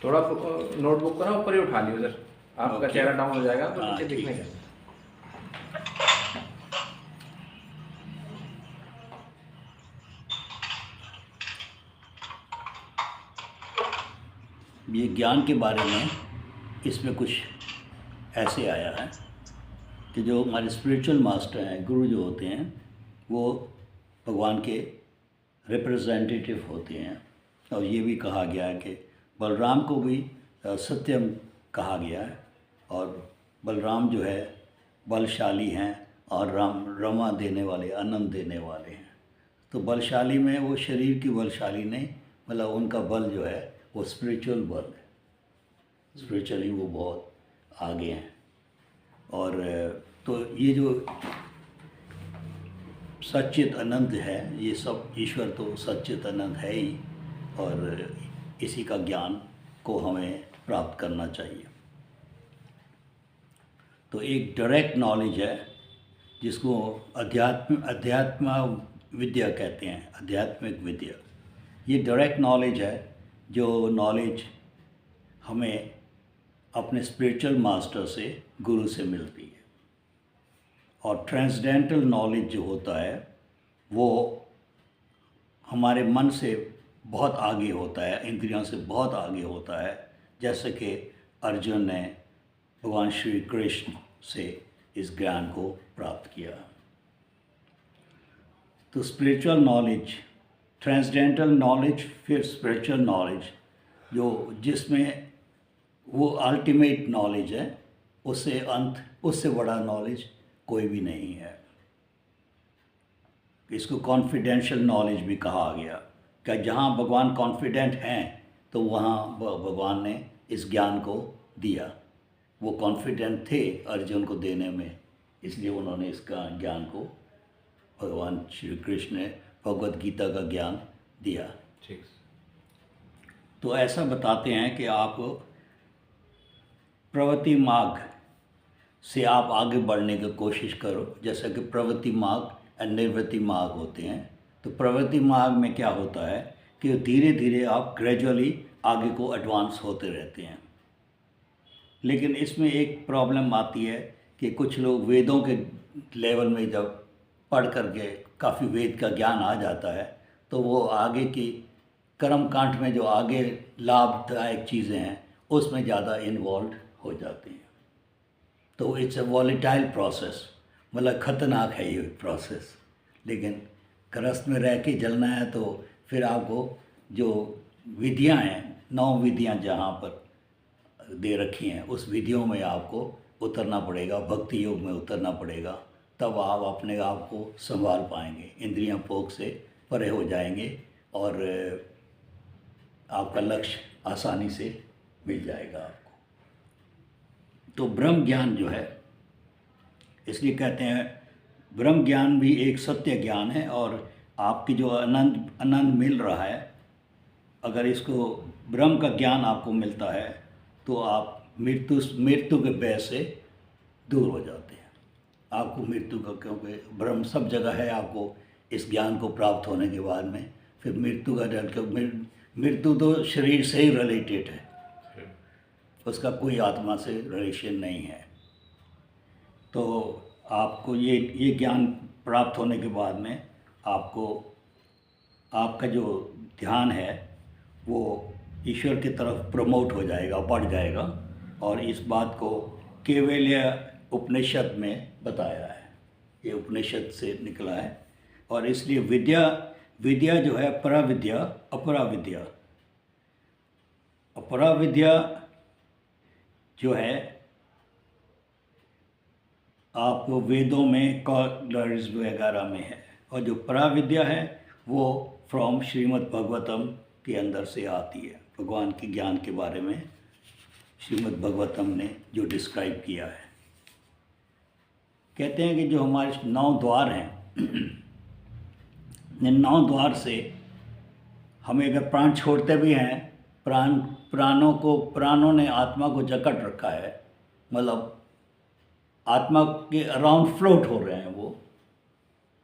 थोड़ा नोटबुक को ना ऊपर ही उठा लियो सर, आपका ओके। चेहरा डाउन हो जाएगा तो हाँ नीचे ठीक दिखने है। का। ये ज्ञान के बारे में इसमें कुछ ऐसे आया है कि जो हमारे स्पिरिचुअल मास्टर हैं, गुरु जो होते हैं, वो भगवान के रिप्रेजेंटेटिव होते हैं। और ये भी कहा गया है कि बलराम को भी सत्यम कहा गया है। और बलराम जो है बलशाली हैं और रमा देने वाले, आनंद देने वाले हैं। तो बलशाली में वो शरीर की बलशाली नहीं, मतलब उनका बल जो है वो स्पिरिचुअल बल है। स्पिरिचुअली वो बहुत आगे हैं। और तो ये जो सच्चित आनंद है, ये सब ईश्वर तो सच्चित आनंद है ही, और इसी का ज्ञान को हमें प्राप्त करना चाहिए। तो एक डायरेक्ट नॉलेज है जिसको अध्यात्म विद्या कहते हैं, आध्यात्मिक विद्या। ये डायरेक्ट नॉलेज है, जो नॉलेज हमें अपने स्पिरिचुअल मास्टर से, गुरु से मिलती है। और ट्रांसडेंटल नॉलेज जो होता है वो हमारे मन से बहुत आगे होता है, इंद्रियों से बहुत आगे होता है। जैसे कि अर्जुन ने भगवान श्री कृष्ण से इस ज्ञान को प्राप्त किया। तो स्पिरिचुअल नॉलेज, ट्रांसडेंटल नॉलेज, फिर स्पिरिचुअल नॉलेज, जो जिसमें वो अल्टीमेट नॉलेज है, उससे बड़ा नॉलेज कोई भी नहीं है। इसको कॉन्फिडेंशियल नॉलेज भी कहा गया कि जहाँ भगवान कॉन्फिडेंट हैं तो वहाँ भगवान ने इस ज्ञान को दिया। वो कॉन्फिडेंट थे अर्जुन को देने में, इसलिए उन्होंने इसका ज्ञान को, भगवान श्री कृष्ण ने भगवद गीता का ज्ञान दिया। ठीक। तो ऐसा बताते हैं कि आप प्रवृत्ति मार्ग से आप आगे बढ़ने की कोशिश करो। जैसा कि प्रवृत्ति मार्ग और निवृत्ति मार्ग होते हैं। तो प्रवृत्ति मार्ग में क्या होता है कि धीरे धीरे आप ग्रेजुअली आगे को एडवांस होते रहते हैं। लेकिन इसमें एक प्रॉब्लम आती है कि कुछ लोग वेदों के लेवल में जब पढ़ करके काफ़ी वेद का ज्ञान आ जाता है तो वो आगे की कर्म कांड में जो आगे लाभदायक चीज़ें हैं उसमें ज़्यादा इन्वॉल्व हो जाती हैं। तो इट्स अ वॉलेटाइल प्रोसेस, मतलब ख़तरनाक है ये प्रोसेस। लेकिन गृहस्थ में रह के जलना है तो फिर आपको जो विधियां हैं, 9 विधियां जहाँ पर दे रखी हैं, उस विधियों में आपको उतरना पड़ेगा, भक्ति योग में उतरना पड़ेगा। तब आप अपने आप को संभाल पाएंगे, इंद्रियां भोग से परे हो जाएंगे और आपका लक्ष्य आसानी से मिल जाएगा आपको। तो ब्रह्म ज्ञान जो है, इसलिए कहते हैं ब्रह्म ज्ञान भी एक सत्य ज्ञान है। और आपकी जो आनंद मिल रहा है, अगर इसको ब्रह्म का ज्ञान आपको मिलता है तो आप मृत्यु के भय से दूर हो जाते हैं। आपको मृत्यु का, क्योंकि ब्रह्म सब जगह है, आपको इस ज्ञान को प्राप्त होने के बाद में फिर मृत्यु का डर, क्योंकि मृत्यु तो शरीर से ही रिलेटेड है, उसका कोई आत्मा से रिलेशन नहीं है। तो आपको ये ज्ञान प्राप्त होने के बाद में आपको, आपका जो ध्यान है वो ईश्वर की तरफ प्रमोट हो जाएगा, बढ़ जाएगा। और इस बात को केवल्य उपनिषद में बताया है, ये उपनिषद से निकला है। और इसलिए विद्या जो है पराविद्या, अपराविद्या। अपराविद्या जो है आप वेदों में कॉलर्स वगैरह में है, और जो पराविद्या है वो फ्रॉम श्रीमद् भगवतम के अंदर से आती है। भगवान के ज्ञान के बारे में श्रीमद् भगवतम ने जो डिस्क्राइब किया है, कहते हैं कि जो हमारे 9 द्वार हैं, इन 9 द्वार से हमें अगर प्राण छोड़ते भी हैं, प्राणों ने आत्मा को जकड़ रखा है, मतलब आत्मा के अराउंड फ्लोट हो रहे हैं। वो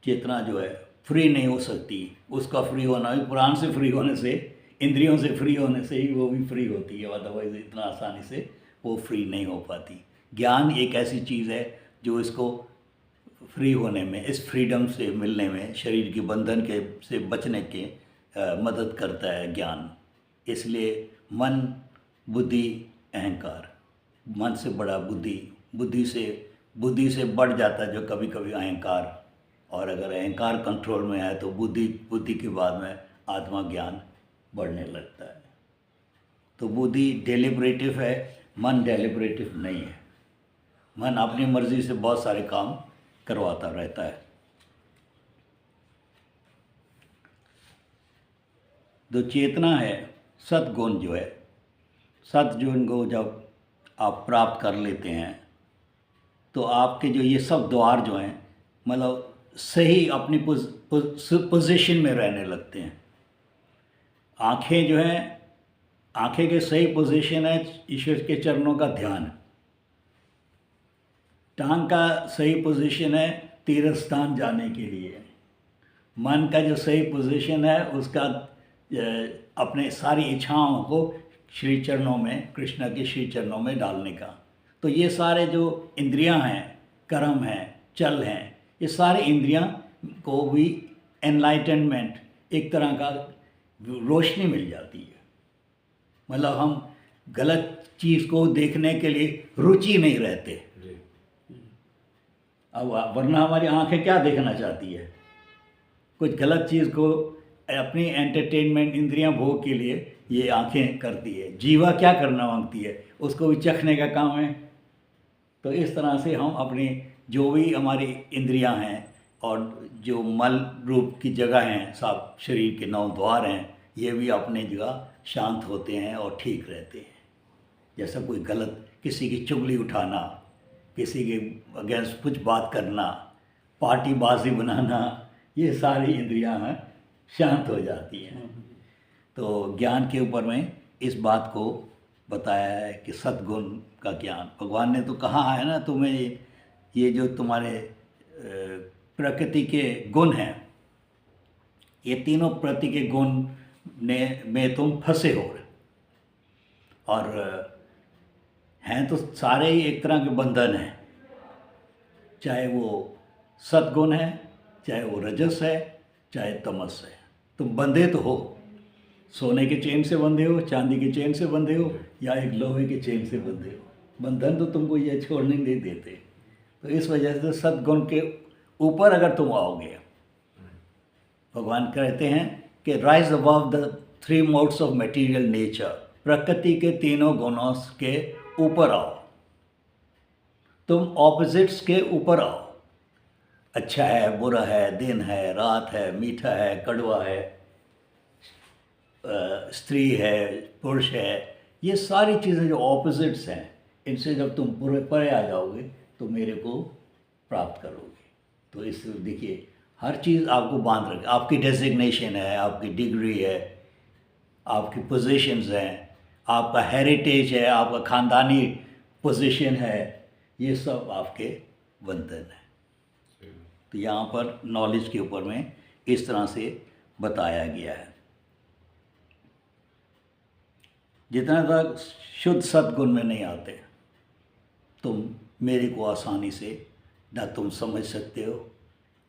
चेतना जो है फ्री नहीं हो सकती, उसका फ्री होना भी प्राण से फ्री होने से इंद्रियों से फ्री होने से ही वो भी फ्री होती है, अदरवाइज इतना आसानी से वो फ्री नहीं हो पाती। ज्ञान एक ऐसी चीज़ है जो इसको फ्री होने में, इस फ्रीडम से मिलने में, शरीर के बंधन के से बचने के मदद करता है ज्ञान। इसलिए मन, बुद्धि, अहंकार, मन से बड़ा बुद्धि, बुद्धि से बढ़ जाता है जो कभी कभी अहंकार, और अगर अहंकार कंट्रोल में है तो बुद्धि के बाद में आत्मा ज्ञान बढ़ने लगता है। तो बुद्धि डेलिब्रेटिव है, मन डेलिब्रेटिव नहीं है। मन अपनी मर्जी से बहुत सारे काम करवाता रहता है। जो चेतना है, सद्गुण जो है, सद्गुण को जब आप प्राप्त कर लेते हैं तो आपके जो ये सब द्वार जो हैं मतलब सही अपनी पोजीशन में रहने लगते हैं। आँखें जो हैं, आँखें के सही पोजीशन है ईश्वर के चरणों का ध्यान। टांग का सही पोजीशन है तीर्थ स्थान जाने के लिए। मन का जो सही पोजीशन है उसका अपने सारी इच्छाओं को श्री चरणों में, कृष्ण के श्री चरणों में डालने का। तो ये सारे जो इंद्रियां हैं, कर्म हैं, चल हैं, ये सारे इंद्रियां को भी एनलाइटनमेंट, एक तरह का रोशनी मिल जाती है। मतलब हम गलत चीज़ को देखने के लिए रुचि नहीं रहते। अब वरना हमारी आंखें क्या देखना चाहती है? कुछ गलत चीज़ को अपनी एंटरटेनमेंट, इंद्रियां भोग के लिए ये आंखें करती है। जीवा क्या करना मांगती है? उसको भी चखने का काम है। तो इस तरह से हम अपनी जो भी हमारी इंद्रियां हैं और जो मल रूप की जगह हैं, सब शरीर के 9 द्वार हैं, ये भी अपने जगह शांत होते हैं और ठीक रहते हैं। जैसा कोई गलत किसी की चुगली उठाना, किसी के अगेंस्ट कुछ बात करना, पार्टीबाजी बनाना, ये सारी इंद्रियां हैं शांत हो जाती हैं। तो ज्ञान के ऊपर में इस बात को बताया है कि सद्गुण का ज्ञान। भगवान ने तो कहा है ना, तुम्हें ये जो तुम्हारे प्रकृति के गुण हैं, ये तीनों प्रकृति के गुण में तुम फंसे हो। और हैं तो सारे ही एक तरह के बंधन हैं, चाहे वो सद्गुण है, चाहे वो रजस है, चाहे तमस है। तुम बंधे तो हो, सोने के चेन से बंधे हो, चांदी के चेन से बंधे हो, या एक लोहे के चेन से बंधे हो। बंधन तो तुमको ये छोड़ने नहीं देते। तो इस वजह से सद्गुण के ऊपर अगर तुम आओगे, भगवान कहते हैं कि rise above the 3 modes of material nature, प्रकृति के तीनों गुणों के ऊपर आओ। तुम ऑपोजिट्स के ऊपर आओ। अच्छा है, बुरा है, दिन है, रात है, मीठा है, कड़वा है, स्त्री है, पुरुष है, ये सारी चीज़ें जो ऑपोजिट्स हैं, इनसे जब तुम पूरे परे आ जाओगे तो मेरे को प्राप्त करोगे। तो इस देखिए, हर चीज़ आपको बांध रखे। आपकी डेजिग्नेशन है, आपकी डिग्री है, आपकी पोजीशंस हैं, आपका हेरिटेज है, आपका ख़ानदानी पोजीशन है, ये सब आपके बंधन है। तो यहाँ पर नॉलेज के ऊपर में इस तरह से बताया गया है। जितना तक शुद्ध सद्गुण में नहीं आते, तुम मेरे को आसानी से ना तुम समझ सकते हो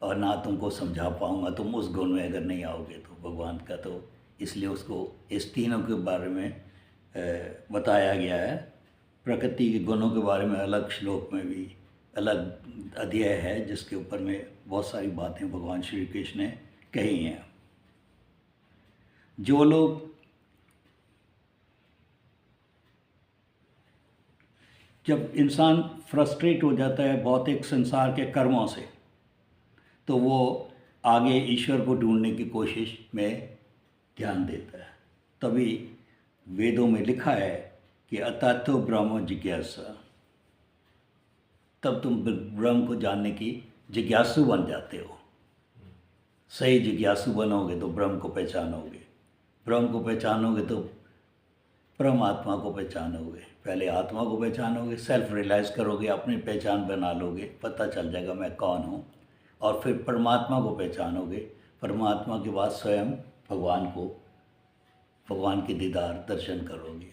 और ना तुमको समझा पाऊँगा। तुम उस गुण में अगर नहीं आओगे तो भगवान का, तो इसलिए उसको इस तीनों के बारे में बताया गया है। प्रकृति के गुणों के बारे में अलग श्लोक में भी अलग अध्याय है, जिसके ऊपर में बहुत सारी बातें भगवान श्री कृष्ण ने कही हैं। जो लोग जब इंसान फ्रस्ट्रेट हो जाता है भौतिक संसार के कर्मों से, तो वो आगे ईश्वर को ढूंढने की कोशिश में ध्यान देता है। तभी वेदों में लिखा है कि अततो ब्रह्म जिज्ञासा, तब तुम ब्रह्म को जानने की जिज्ञासु बन जाते हो। सही जिज्ञासु बनोगे तो ब्रह्म को पहचानोगे, ब्रह्म को पहचानोगे तो परमात्मा को पहचानोगे। पहले आत्मा को पहचानोगे, सेल्फ रियलाइज़ करोगे, अपनी पहचान बना लोगे, पता चल जाएगा मैं कौन हूँ। और फिर परमात्मा को पहचानोगे, परमात्मा के बाद स्वयं भगवान को भगवान के दीदार दर्शन करोगे।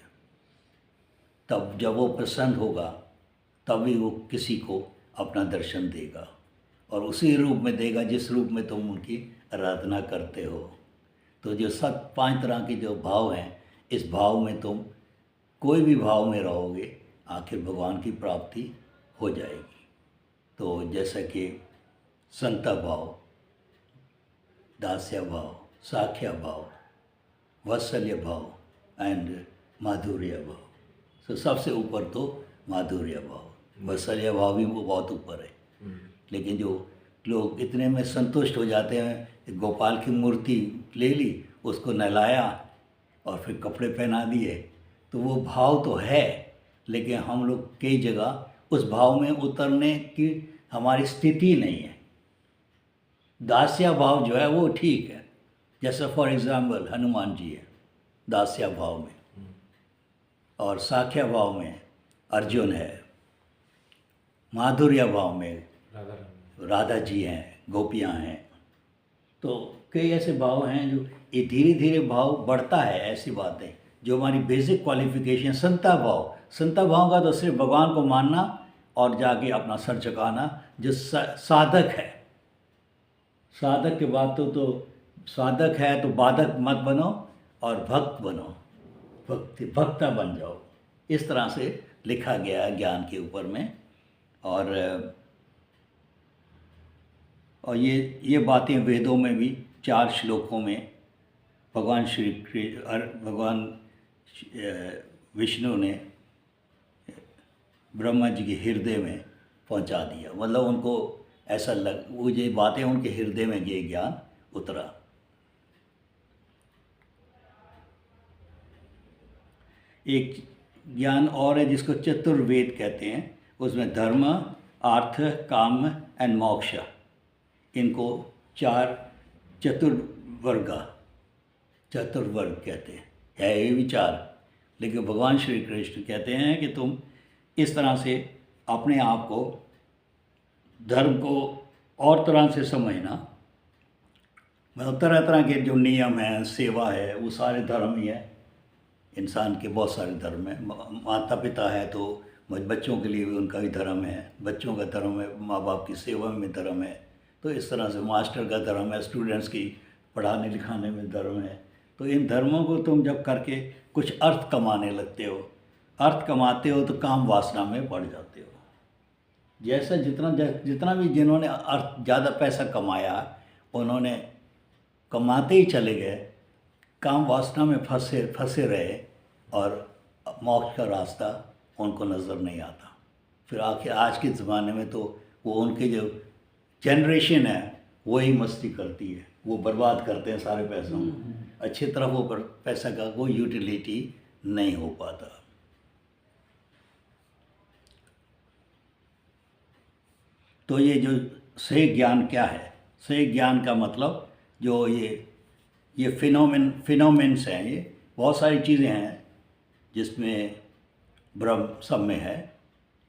तब जब वो प्रसन्न होगा तभी वो किसी को अपना दर्शन देगा, और उसी रूप में देगा जिस रूप में तुम उनकी आराधना करते हो। तो जो सब 5 तरह के जो भाव हैं, इस भाव में तुम कोई भी भाव में रहोगे, आखिर भगवान की प्राप्ति हो जाएगी। तो जैसा कि संता भाव, दास्य भाव, साख्या भाव, वात्सल्य भाव एंड माधुर्य भाव। तो सबसे ऊपर तो माधुर्य भाव, वात्सल्य भाव भी वो बहुत ऊपर है। लेकिन जो लोग इतने में संतुष्ट हो जाते हैं, गोपाल की मूर्ति ले ली, उसको नहलाया और फिर कपड़े पहना दिए, तो वो भाव तो है, लेकिन हम लोग कई जगह उस भाव में उतरने की हमारी स्थिति नहीं है। दास्या भाव जो है वो ठीक है, जैसे फॉर एग्ज़ाम्पल हनुमान जी है दास्या भाव में, और साख्या भाव में अर्जुन है, माधुर्य भाव में राधा जी हैं, गोपियाँ हैं। तो कई ऐसे भाव हैं जो ये धीरे धीरे भाव बढ़ता है। ऐसी बातें जो हमारी बेसिक क्वालिफिकेशन, संता भाव का तो सिर्फ भगवान को मानना और जाके अपना सर झुकाना, जो साधक है। साधक के बाद तो साधक है तो बाधक मत बनो और भक्त बनो, भक्ता बन जाओ। इस तरह से लिखा गया है ज्ञान के ऊपर में। और ये बातें वेदों में भी 4 श्लोकों में भगवान विष्णु ने ब्रह्मा जी के हृदय में पहुंचा दिया। मतलब उनको ऐसा वो ये बातें उनके हृदय में ये ज्ञान उतरा। एक ज्ञान और है जिसको चतुर्वेद कहते हैं। उसमें धर्म, अर्थ, काम एंड मोक्ष, इनको 4 चतुर्वर्ग कहते हैं। है ये विचार, लेकिन भगवान श्री कृष्ण कहते हैं कि तुम इस तरह से अपने आप को, धर्म को और तरह से समझना। मतलब तरह तरह के जो नियम हैं, सेवा है, वो सारे धर्म ही है। इंसान के बहुत सारे धर्म हैं। माता पिता है तो बच्चों के लिए भी उनका भी धर्म है, बच्चों का धर्म है, माँ बाप की सेवा में धर्म है। तो इस तरह से मास्टर का धर्म है, स्टूडेंट्स की पढ़ाने लिखाने में धर्म है। तो इन धर्मों को तुम जब करके कुछ अर्थ कमाने लगते हो, अर्थ कमाते हो तो काम वासना में पड़ जाते हो। जैसा जितना भी जिन्होंने अर्थ ज़्यादा पैसा कमाया, उन्होंने कमाते ही चले गए, काम वासना में फंसे रहे, और मोक्ष का रास्ता उनको नज़र नहीं आता। फिर आखिर आज के ज़माने में तो वो उनके जो जनरेशन है वही मस्ती करती है, वो बर्बाद करते हैं सारे पैसों को। अच्छी तरह वो पैसा का कोई यूटिलिटी नहीं हो पाता। तो ये जो सही ज्ञान क्या है? सही ज्ञान का मतलब जो ये फिनोमेन्स हैं, ये बहुत सारी चीज़ें हैं जिसमें ब्रह्म सब में है।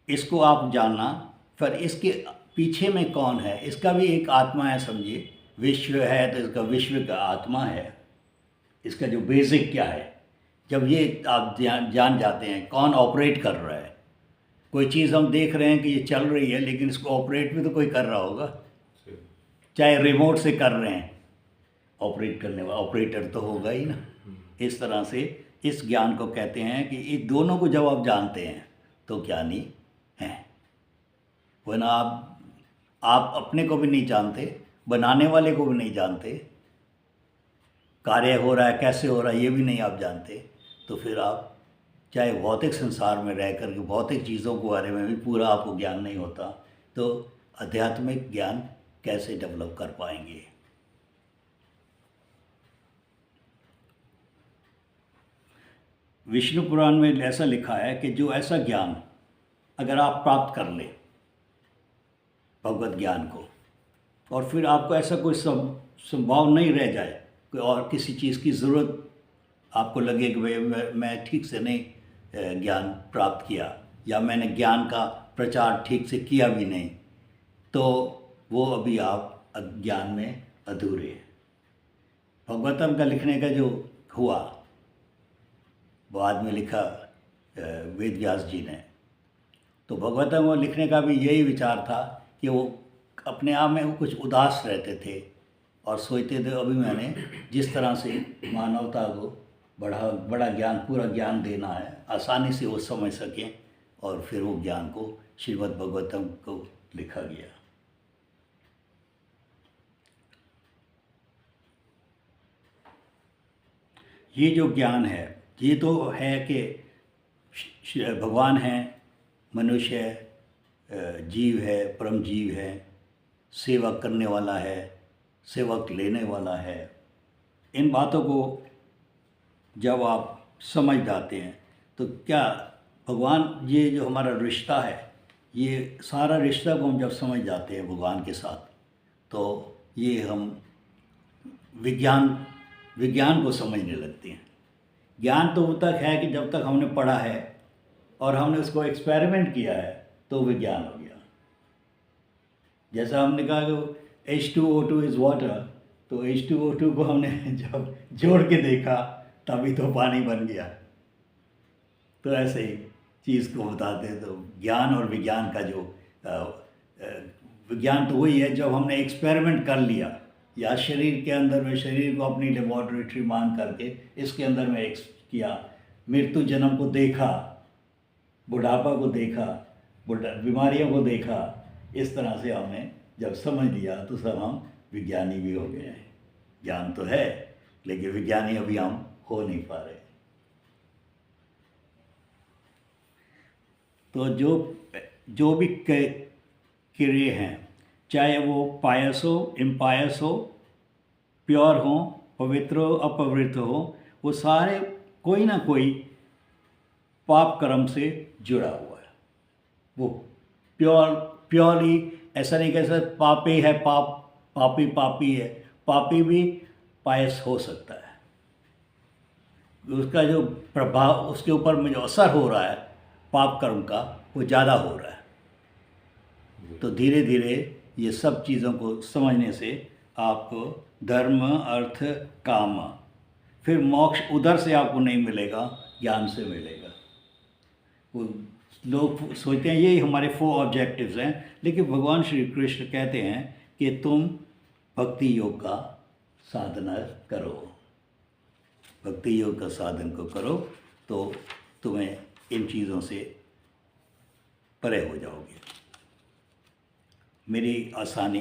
इसको आप जानना, फिर इसके पीछे में कौन है, इसका भी एक आत्मा है। समझिए, विश्व है तो इसका विश्व का आत्मा है। इसका जो बेसिक क्या है, जब ये आप जान जाते हैं कौन ऑपरेट कर रहा है। कोई चीज़ हम देख रहे हैं कि ये चल रही है, लेकिन इसको ऑपरेट भी तो कोई कर रहा होगा, चाहे रिमोट से कर रहे हैं, ऑपरेट करने वाला ऑपरेटर तो होगा ही ना। इस तरह से इस ज्ञान को कहते हैं कि इस दोनों को जब आप जानते हैं तो ज्ञानी हैं। वरना आप अपने को भी नहीं जानते, बनाने वाले को भी नहीं जानते, कार्य हो रहा है कैसे हो रहा है ये भी नहीं आप जानते, तो फिर आप चाहे भौतिक संसार में रह कर के भौतिक चीज़ों के बारे में भी पूरा आपको ज्ञान नहीं होता, तो आध्यात्मिक ज्ञान कैसे डेवलप कर पाएंगे। विष्णु पुराण में ऐसा लिखा है कि जो ऐसा ज्ञान अगर आप प्राप्त कर लें, भगवत ज्ञान को, और फिर आपको ऐसा कोई संभाव नहीं रह जाए, कोई और किसी चीज़ की ज़रूरत आपको लगे कि भाई मैं ठीक से नहीं ज्ञान प्राप्त किया, या मैंने ज्ञान का प्रचार ठीक से किया भी नहीं, तो वो अभी आप ज्ञान में अधूरे हैं। भगवतम का लिखने का जो हुआ, बाद में लिखा वेद व्यास जी ने। तो भगवतम को लिखने का भी यही विचार था कि वो अपने आप में वो कुछ उदास रहते थे और सोचते थे अभी मैंने जिस तरह से मानवता को बड़ा ज्ञान, पूरा ज्ञान देना है, आसानी से वो समझ सकें, और फिर वो ज्ञान को श्रीमद् भगवतम को लिखा गया। ये जो ज्ञान है, ये तो है कि भगवान है, मनुष्य है, जीव है, परम जीव है, सेवा करने वाला है, सेवक लेने वाला है। इन बातों को जब आप समझ जाते हैं तो क्या भगवान, ये जो हमारा रिश्ता है, ये सारा रिश्ता को हम जब समझ जाते हैं भगवान के साथ, तो ये हम विज्ञान को समझने लगते हैं। ज्ञान तो तब तक है कि जब तक हमने पढ़ा है और हमने उसको एक्सपेरिमेंट किया है तो विज्ञान हो गया। जैसा हमने कहा कि H2O2 इज़ वाटर, तो H2O2 को हमने जब जोड़ के देखा तभी तो पानी बन गया। तो ऐसे ही चीज़ को बताते हैं। तो ज्ञान और विज्ञान का जो विज्ञान तो वही है जब हमने एक्सपेरिमेंट कर लिया, या शरीर के अंदर में शरीर को अपनी लेबॉर्ट्री मान करके इसके अंदर में किया, मृत्यु जन्म को देखा, बुढ़ापा को देखा, बीमारियों को देखा, इस तरह से हमने जब समझ लिया तो सब हम विज्ञानी भी हो गए हैं। ज्ञान तो है लेकिन विज्ञानी अभी हम हो नहीं पा रहे। तो जो भी क्रिया हैं, चाहे वो पायस हो, इम्पायस हो, प्योर हो, पवित्र हो, अपवित्र हो, वो सारे कोई ना कोई पाप कर्म से जुड़ा हुआ है। वो प्योरली ऐसा नहीं कह सकते पापी है पापी है, पापी भी पायस हो सकता है। उसका जो प्रभाव उसके ऊपर में जो असर हो रहा है पाप कर्म का, वो ज़्यादा हो रहा है। तो धीरे धीरे ये सब चीज़ों को समझने से आपको धर्म, अर्थ, काम, फिर मोक्ष उधर से आपको नहीं मिलेगा, ज्ञान से मिलेगा। वो लोग सोचते हैं यही हमारे 4 ऑब्जेक्टिव्स हैं, लेकिन भगवान श्री कृष्ण कहते हैं कि तुम भक्ति योग का साधना करो, भक्ति योग का साधन को करो तो तुम्हें इन चीज़ों से परे हो जाओगे। मेरी आसानी,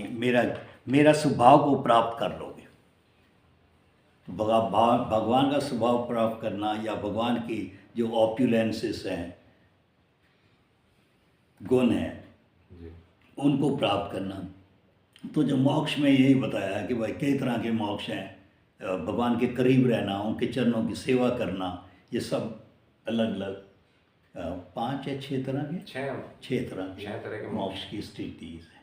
मेरा स्वभाव को प्राप्त कर लोगे। भगवान का स्वभाव प्राप्त करना या भगवान की जो ऑप्युलेंसेस हैं, गुण हैं, उनको प्राप्त करना। तो जो मोक्ष में यही बताया है कि भाई कई तरह के मोक्ष हैं, भगवान के करीब रहना, उनके चरणों की सेवा करना, ये सब अलग अलग 5 या 6 तरह के 6 तरह के मोक्ष की स्थिति है।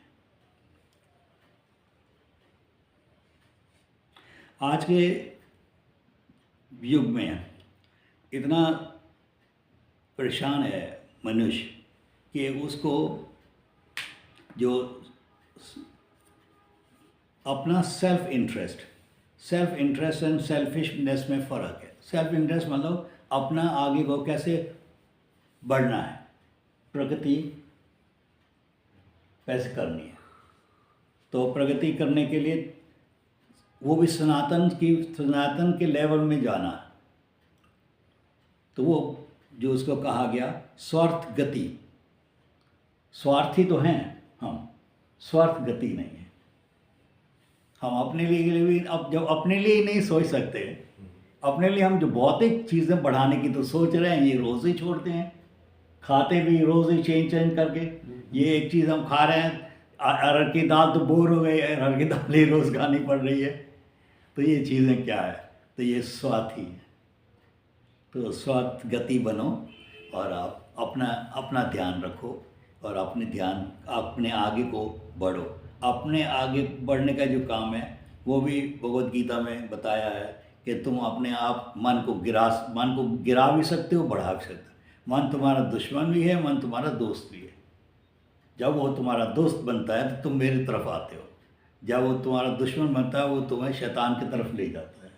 आज के युग में इतना परेशान है मनुष्य कि उसको जो अपना सेल्फ इंटरेस्ट एंड सेल्फिशनेस में फ़र्क है। सेल्फ इंटरेस्ट मतलब अपना आगे को कैसे बढ़ना है, प्रगति कैसे करनी है। तो प्रगति करने के लिए वो भी सनातन के लेवल में जाना है। तो वो जो उसको कहा गया स्वार्थ गति, स्वार्थी तो हैं हम, स्वार्थ गति नहीं है। हम अपने लिए भी अब जब अपने लिए ही नहीं सोच सकते, अपने लिए हम जो भौतिक चीज़ें बढ़ाने की तो सोच रहे हैं, ये रोज़ ही छोड़ते हैं, खाते भी रोज़ ही चेंज करके। ये एक चीज़ हम खा रहे हैं, अरहर की दाल तो बोर हो गई, अरहर की दाल ही रोज़ खानी पड़ रही है। तो ये चीज़ें क्या है, तो ये स्वार्थी है। तो स्वार्थ गति बनो और आप अपना ध्यान रखो और अपने आगे को बढ़ो। अपने आगे बढ़ने का जो काम है वो भी भगवद गीता में बताया है कि तुम अपने आप मन को गिरा भी सकते हो, बढ़ा भी सकते हो। मन तुम्हारा दुश्मन भी है, मन तुम्हारा दोस्त भी है। जब वो तुम्हारा दोस्त बनता है तो तुम मेरी तरफ आते हो, जब वो तुम्हारा दुश्मन बनता है वो तुम्हें शैतान की तरफ ले जाता है।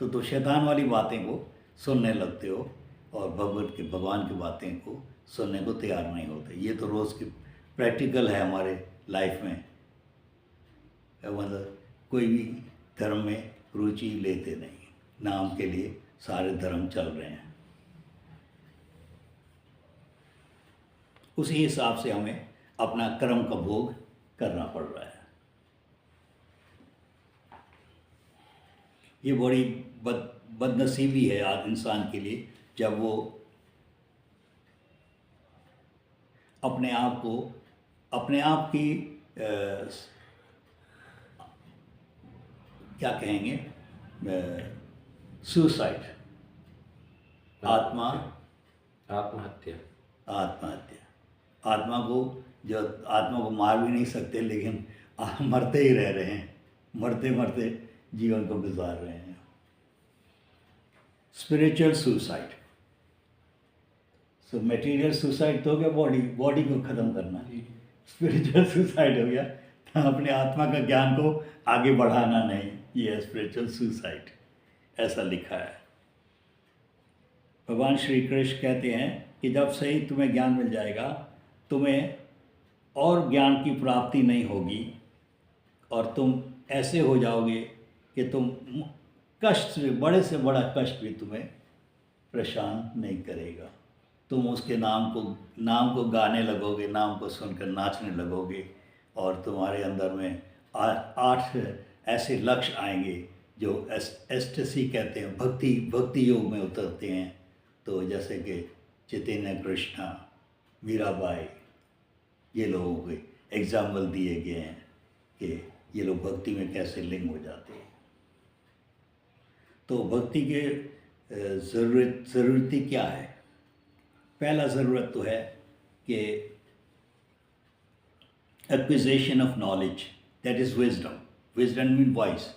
तो शैतान वाली बातें को सुनने लगते हो और भगवान की बातें को सुनने को तैयार नहीं होते। ये तो रोज़ की प्रैक्टिकल है हमारे लाइफ में। मतलब कोई भी धर्म में रुचि लेते नहीं, नाम के लिए सारे धर्म चल रहे हैं। उसी हिसाब से हमें अपना कर्म का भोग करना पड़ रहा है। ये बड़ी बदनसीबी है आज इंसान के लिए जब वो अपने आप की क्या कहेंगे, सुसाइड, आत्महत्या। आत्मा को मार भी नहीं सकते, लेकिन मरते ही रह रहे हैं, मरते मरते जीवन को गुजार रहे हैं। Spiritual suicide. So material suicide तो हो गया, बॉडी को ख़त्म करना। स्पिरिचुअल सुसाइड हो गया तो अपने आत्मा का ज्ञान को आगे बढ़ाना नहीं, ये है स्पिरिचुअल सुसाइड, ऐसा लिखा है। भगवान श्री कृष्ण कहते हैं कि जब से ही तुम्हें ज्ञान मिल जाएगा, तुम्हें और ज्ञान की प्राप्ति नहीं होगी और तुम ऐसे हो जाओगे कि तुम कष्ट से बड़ा कष्ट भी तुम्हें परेशान नहीं करेगा। तुम उसके नाम को गाने लगोगे, नाम को सुनकर नाचने लगोगे और तुम्हारे अंदर में 8 ऐसे लक्ष्य आएंगे जो एस्टेसी कहते हैं, भक्ति योग में उतरते हैं। तो जैसे कि चैतन्य कृष्णा, मीराबाई, ये लोगों के एग्जाम्पल दिए गए हैं कि ये लोग भक्ति में कैसे लिंग हो जाते हैं। तो भक्ति के ज़रूरती क्या है? पहला ज़रूरत तो है कि acquisition of knowledge, that is wisdom. Wisdom mean voice.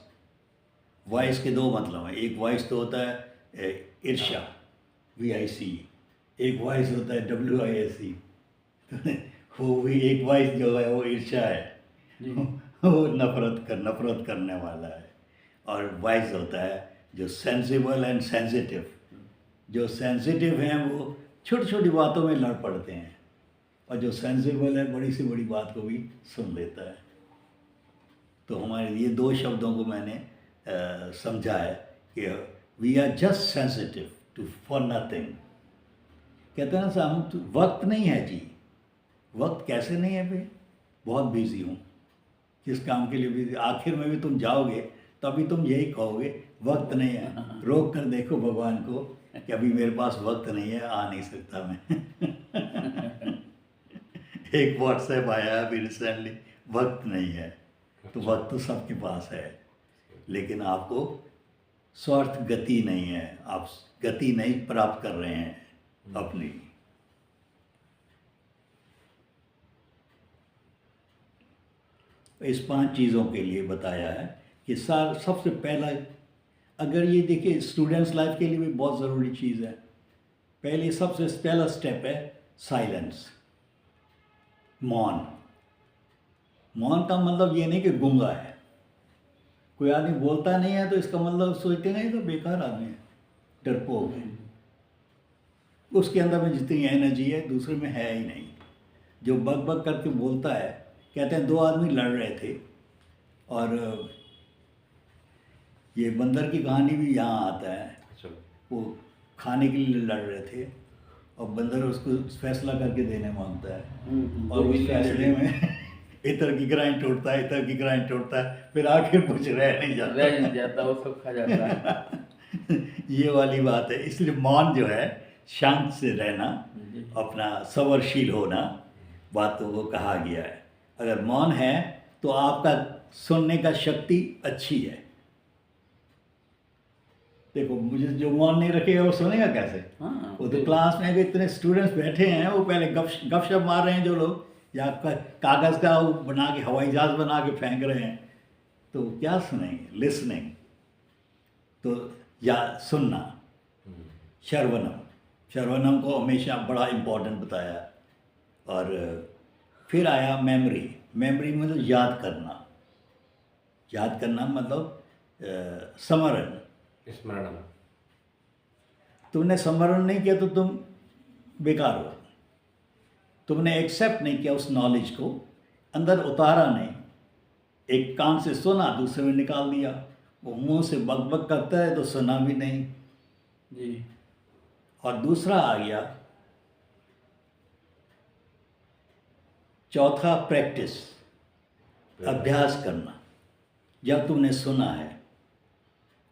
Voice के 2 मतलब हैं। एक वॉइस तो होता है ईर्ष्या, VIC, एक वॉइस होता है WISE। वो भी एक वॉइस जो है वो ईर्ष्या है, वो नफरत करने वाला है। और वॉइस होता है जो सेंसिबल एंड सेंसिटिव। जो सेंसिटिव हैं वो छोटी छोटी बातों में लड़ पड़ते हैं, और जो सेंसिबल है बड़ी से बड़ी बात को भी सुन लेता है। तो हमारे ये 2 शब्दों को मैंने समझा है कि we are just sensitive to for nothing. कहते हैं ना हम वक्त नहीं है जी। वक्त कैसे नहीं है भाई? बहुत बिजी हूँ, किस काम के लिए बिजी। आखिर में भी तुम जाओगे तभी तुम यही कहोगे वक्त नहीं है। रोक कर देखो भगवान को कि अभी मेरे पास वक्त नहीं है, आ नहीं सकता मैं। एक व्हाट्सएप आया अभी रिसेंटली, वक्त नहीं है। तो वक्त तो सबके पास है, लेकिन आपको स्वार्थ गति नहीं है, आप गति नहीं प्राप्त कर रहे हैं अपनी। इस 5 चीज़ों के लिए बताया है कि सबसे पहला, अगर ये देखिए स्टूडेंट्स लाइफ के लिए भी बहुत ज़रूरी चीज़ है। सबसे पहला स्टेप है साइलेंस, मौन। मौन का मतलब ये नहीं कि गूंगा है। कोई आदमी बोलता नहीं है तो इसका मतलब सोचते नहीं तो बेकार आदमी है, डरपोक है। उसके अंदर में जितनी एनर्जी है दूसरे में है ही नहीं। जो बक बक करके बोलता है, कहते हैं 2 आदमी लड़ रहे थे और ये बंदर की कहानी भी यहाँ आता है। अच्छा। वो खाने के लिए लड़ रहे थे और बंदर उसको फैसला करके देने मांगता है, और उस फैसले में इधर की ग्राइंड टूटता है, इधर की ग्राइंड टूटता है, फिर आखिर कुछ रह नहीं जाता, वो सब खा जाता है। ये वाली बात है। इसलिए मौन जो है, शांत से रहना, अपना सब्रशील होना, बातों को कहा गया है। अगर मौन है तो आपका सुनने का शक्ति अच्छी है। देखो, मुझे जो मौन नहीं रखेगा वो सुनेगा कैसे? वो तो क्लास में अगर इतने स्टूडेंट्स बैठे हैं, वो पहले गपशप मार रहे हैं जो लोग, या कागज़ का वो बना के हवाई जहाज़ बना के फेंक रहे हैं, तो क्या सुनेंगे? लिसनिंग। तो या सुनना, श्रवणम को हमेशा बड़ा इम्पोर्टेंट बताया। और फिर आया मेमोरी मतलब याद करना मतलब स्मरण। तुमने स्मरण नहीं किया तो तुम बेकार हो। तुमने एक्सेप्ट नहीं किया उस नॉलेज को, अंदर उतारा नहीं। एक कान से सुना, दूसरे में निकाल दिया। वो मुंह से बक बक करता है तो सुना भी नहीं। जी। और दूसरा आ गया चौथा, प्रैक्टिस, अभ्यास करना। जब तुमने सुना है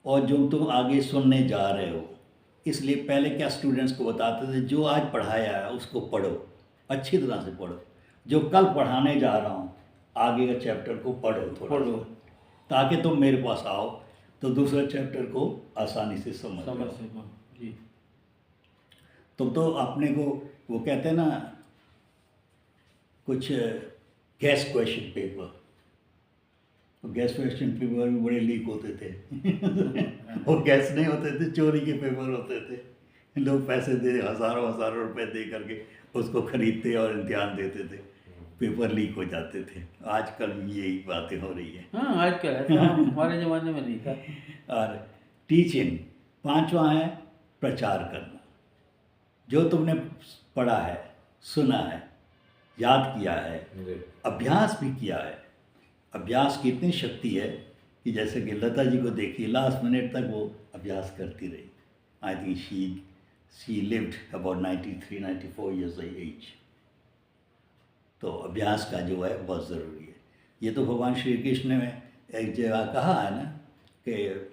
और जो तुम आगे सुनने जा रहे हो, इसलिए पहले क्या स्टूडेंट्स को बताते थे, जो आज पढ़ाया है उसको पढ़ो, अच्छी तरह से पढ़ो। जो कल पढ़ाने जा रहा हूँ आगे का चैप्टर को पढ़ो थोड़ा, ताकि तुम मेरे पास आओ तो दूसरा चैप्टर को आसानी से समझ सको। जी। तुम तो अपने को वो कहते हैं ना, कुछ गैस क्वेश्चन पेपर, तो गैस क्वेश्चन पेपर भी बड़े लीक होते थे। वो गैस नहीं होते थे, चोरी के पेपर होते थे। लोग पैसे दे, हज़ारों हज़ारों रुपए दे करके उसको खरीदते और इम्तिहान देते थे, पेपर लीक हो जाते थे। आजकल यही बातें हो रही है। हाँ, आजकल है, तो हमारे ज़माने में नहीं था। और टीचिंग, पांचवा है प्रचार करना। जो तुमने पढ़ा है, सुना है, याद किया है, अभ्यास भी किया है। अभ्यास की इतनी शक्ति है कि जैसे कि लता जी को देखिए, लास्ट मिनट तक वो अभ्यास करती रही। I think she lived about 93-94 years age. तो अभ्यास का जो है बहुत ज़रूरी है। ये तो भगवान श्री कृष्ण ने एक जगह कहा है ना, कि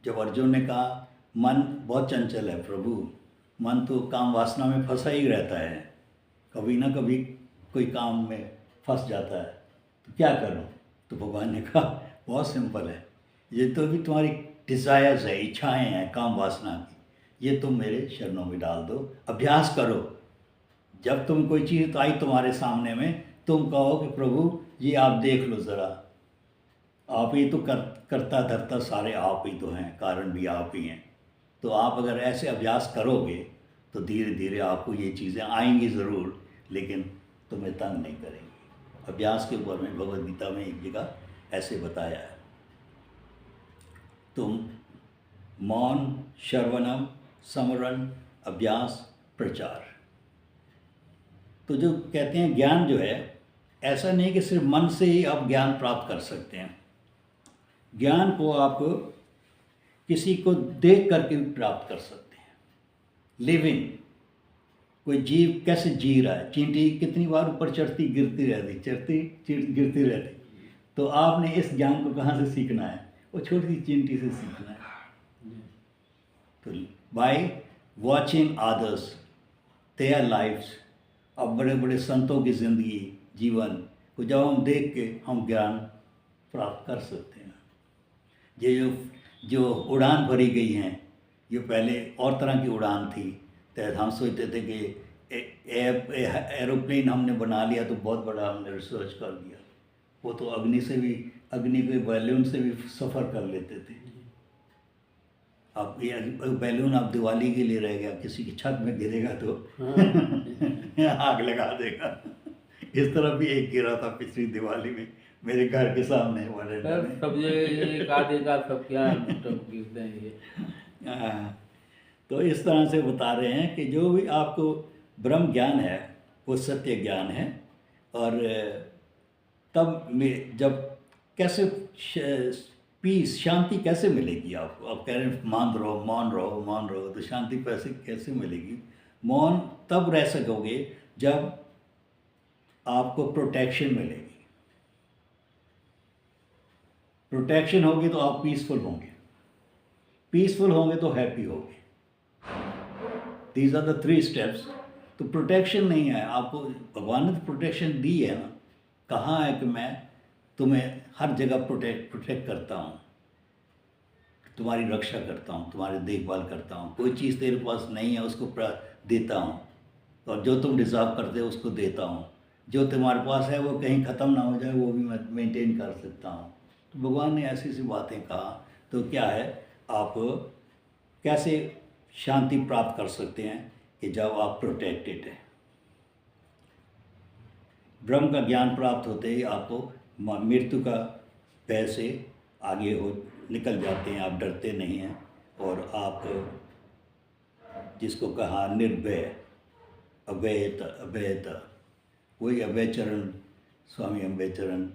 जब अर्जुन ने कहा मन बहुत चंचल है प्रभु, मन तो काम वासना में फंसा ही रहता है, कभी ना कभी कोई काम में फंस जाता है, तो क्या करूं? तो भगवान ने कहा बहुत सिंपल है, ये तो भी तुम्हारी डिज़ायर्स है, इच्छाएं हैं काम वासना की, ये तुम मेरे चरणों में डाल दो, अभ्यास करो। जब तुम कोई चीज़ आई तुम्हारे सामने में, तुम कहो कि प्रभु ये आप देख लो ज़रा, आप ही तो करता धरता सारे आप ही तो हैं, कारण भी आप ही हैं। तो आप अगर ऐसे अभ्यास करोगे तो धीरे धीरे आपको ये चीज़ें आएंगी ज़रूर, लेकिन तुम्हें तंग नहीं करेंगी। अभ्यास के ऊपर में भगवद गीता में एक जगह ऐसे बताया है, तुम मौन, श्रवणम, समरण, अभ्यास, प्रचार। तो जो कहते हैं ज्ञान जो है, ऐसा नहीं कि सिर्फ मन से ही आप ज्ञान प्राप्त कर सकते हैं। ज्ञान को आप किसी को देख करके भी प्राप्त कर सकते हैं। लिविंग, कोई जीव कैसे जी रहा है, चींटी कितनी बार ऊपर चढ़ती गिरती रहती, गिरती रहती, तो आपने इस ज्ञान को कहाँ से सीखना है? वो छोटी सी चींटी से सीखना है। तो by watching others their lifes, अब बड़े बड़े संतों की ज़िंदगी, जीवन को जब हम देख के हम ज्ञान प्राप्त कर सकते हैं। ये जो उड़ान भरी गई हैं, ये पहले और तरह की उड़ान थी। तो हम सोचते थे कि एरोप्लेन हमने बना लिया तो बहुत बड़ा हमने रिसर्च कर लिया। वो तो अग्नि के बैलून से भी सफ़र कर लेते थे। अब ये बैलून अब दिवाली के लिए रह गया, किसी की छत में गिरेगा तो आग लगा देगा। इस तरह भी एक गिरा था पिछली दिवाली में मेरे घर के सामने वाले। सब सब क्या गिरते हैं ये। तो इस तरह से बता रहे हैं कि जो भी आपको ब्रह्म ज्ञान है वो सत्य ज्ञान है। और तब में जब कैसे पीस, शांति कैसे मिलेगी आपको? आप कह रहे हैं मौन रहो, तो शांति कैसे मिलेगी? मौन तब रह सकोगे जब आपको प्रोटेक्शन मिलेगी। प्रोटेक्शन होगी तो आप पीसफुल होंगे तो हैप्पी होंगे। These are the 3 steps. तो प्रोटेक्शन नहीं है आपको, भगवान ने तो प्रोटेक्शन दी है ना। कहाँ है कि मैं तुम्हें हर जगह प्रोटेक्ट करता हूँ, तुम्हारी रक्षा करता हूँ, तुम्हारी देखभाल करता हूँ। कोई चीज़ तेरे पास नहीं है उसको देता हूँ, और जो तुम डिज़र्व करते हो उसको देता हूँ। जो तुम्हारे पास है वो कहीं ख़त्म ना हो जाए, वो भी मैं मेंटेन कर सकता हूँ। तो भगवान ने ऐसी सी बातें कहा। तो क्या है, आप कैसे शांति प्राप्त कर सकते हैं कि जब आप प्रोटेक्टेड हैं। ब्रह्म का ज्ञान प्राप्त होते ही आपको मृत्यु का भय से आगे निकल जाते हैं, आप डरते नहीं हैं और आप जिसको कहा निर्भय, अभयता, अभयता, वही अभय चरण, स्वामी अभय चरण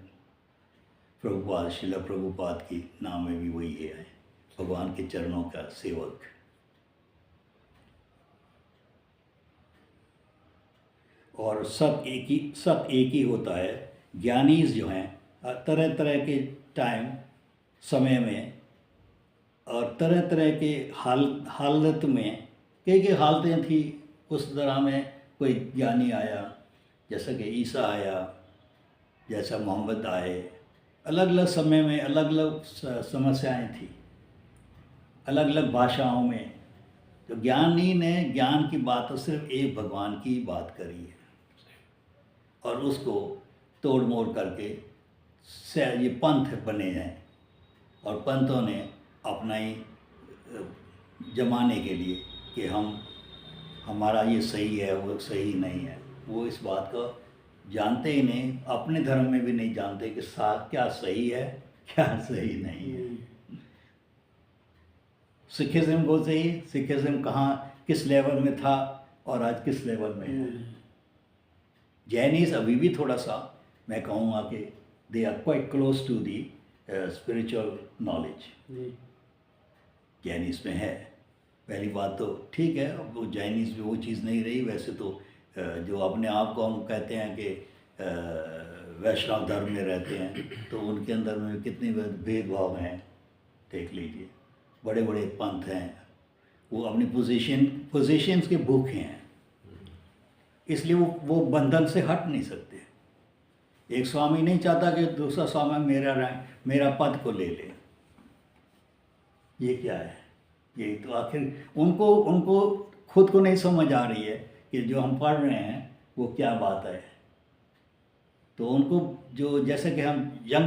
प्रभुपाद, शिला प्रभुपाद की नाम में भी वही है, भगवान के चरणों का सेवक। और सब एक ही होता है। ज्ञानीज जो हैं तरह तरह के टाइम समय में और तरह तरह के हालत में, कई हालतें थी उस तरह में कोई ज्ञानी आया, जैसा कि ईसा आया, जैसा मोहम्मद आए, अलग अलग समय में अलग अलग समस्याएं थी, अलग अलग भाषाओं में। तो ज्ञानी ने ज्ञान की बात तो सिर्फ एक भगवान की बात करी है और उसको तोड़ मोड़ करके ये पंथ बने हैं और पंथों ने अपना ही जमाने के लिए कि हमारा ये सही है, वो सही नहीं है, वो इस बात को जानते ही नहीं, अपने धर्म में भी नहीं जानते कि क्या सही है क्या सही नहीं है। सिखिज्म को सही, सिखिज्म कहाँ किस लेवल में था और आज किस लेवल में है। जैनिज़्म अभी भी थोड़ा सा मैं कहूँगा कि they are quite close to the spiritual knowledge, Jainism में है। पहली बात तो ठीक है, अब वो जैनिज़्म में वो चीज़ नहीं रही। वैसे तो जो अपने आप को हम कहते हैं कि वैष्णव धर्म में रहते हैं, तो उनके अंदर में कितने भेदभाव हैं देख लीजिए। बड़े बड़े पंथ हैं, वो अपनी पोजीशंस के भूखे हैं, इसलिए वो बंधन से हट नहीं सकते। एक स्वामी नहीं चाहता कि दूसरा स्वामी मेरा पद को ले ले। ये क्या है? यही तो आखिर उनको खुद को नहीं समझ आ रही है कि जो हम पढ़ रहे हैं वो क्या बात है। तो उनको जो जैसे कि हम यंग